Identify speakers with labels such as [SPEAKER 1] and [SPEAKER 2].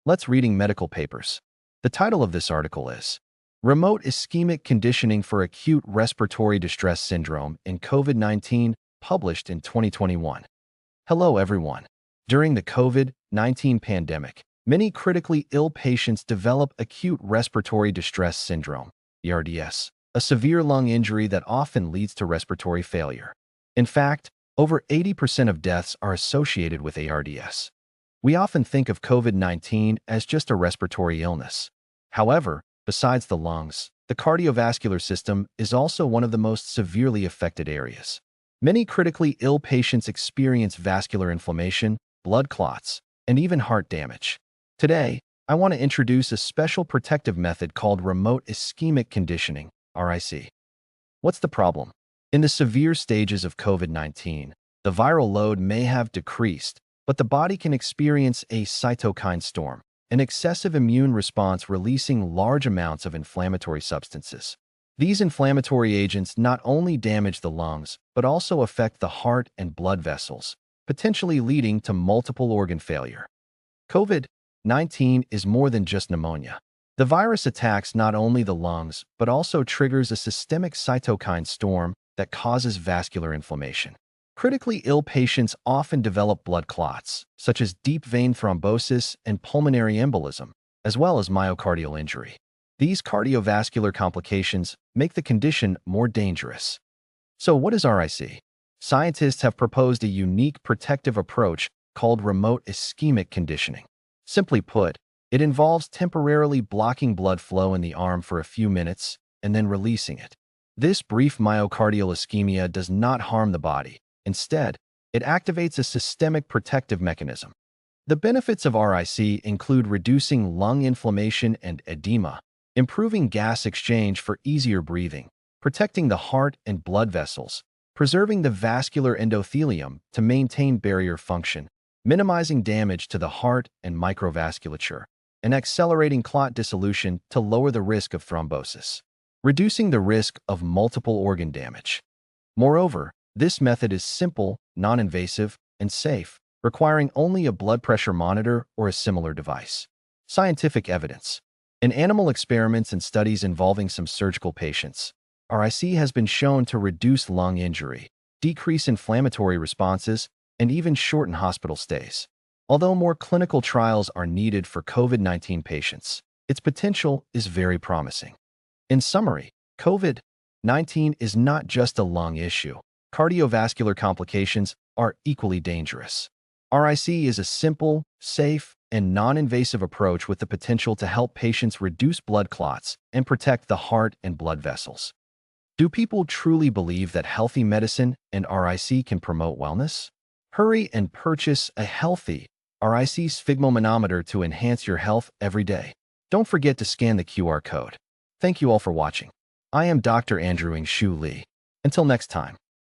[SPEAKER 1] Let's reading medical papers. The title of this article is Remote Ischemic Conditioning for Acute Respiratory Distress Syndrome in COVID-19, published in 2021. Hello everyone. During the COVID-19 pandemic, many critically ill patients develop acute respiratory distress syndrome, ARDS, a severe lung injury that often leads to respiratory failure. In fact, over 80% of deaths are associated with ARDS. We often think of COVID-19 as just a respiratory illness. However, besides the lungs, the cardiovascular system is also one of the most severely affected areas. Many critically ill patients experience vascular inflammation, blood clots, and even heart damage. Today, I want to introduce a special protective method called remote ischemic conditioning, RIC. What's the problem? In the severe stages of COVID-19, the viral load may have decreased, but the body can experience a cytokine storm, an excessive immune response releasing large amounts of inflammatory substances. These inflammatory agents not only damage the lungs, but also affect the heart and blood vessels, potentially leading to multiple organ failure. COVID-19 is more than just pneumonia. The virus attacks not only the lungs, but also triggers a systemic cytokine storm that causes vascular inflammation. Critically ill patients often develop blood clots, such as deep vein thrombosis and pulmonary embolism, as well as myocardial injury. These cardiovascular complications make the condition more dangerous. So what is RIC? Scientists have proposed a unique protective approach called remote ischemic conditioning. Simply put, it involves temporarily blocking blood flow in the arm for a few minutes and then releasing it. This brief myocardial ischemia does not harm the body. Instead, it activates a systemic protective mechanism. The benefits of RIC include reducing lung inflammation and edema, improving gas exchange for easier breathing, protecting the heart and blood vessels, preserving the vascular endothelium to maintain barrier function, minimizing damage to the heart and microvasculature, and accelerating clot dissolution to lower the risk of thrombosis, reducing the risk of multiple organ damage. Moreover, this method is simple, non-invasive, and safe, requiring only a blood pressure monitor or a similar device. Scientific evidence. In animal experiments and studies involving some surgical patients, RIC has been shown to reduce lung injury, decrease inflammatory responses, and even shorten hospital stays. Although more clinical trials are needed for COVID-19 patients, its potential is very promising. In summary, COVID-19 is not just a lung issue. Cardiovascular complications are equally dangerous. RIC is a simple, safe, and non-invasive approach with the potential to help patients reduce blood clots and protect the heart and blood vessels. Do people truly believe that healthy medicine and RIC can promote wellness? Hurry and purchase a healthy RIC sphygmomanometer to enhance your health every day. Don't forget to scan the QR code. Thank you all for watching. I am Dr. Andrew Shu Lee. Until next time.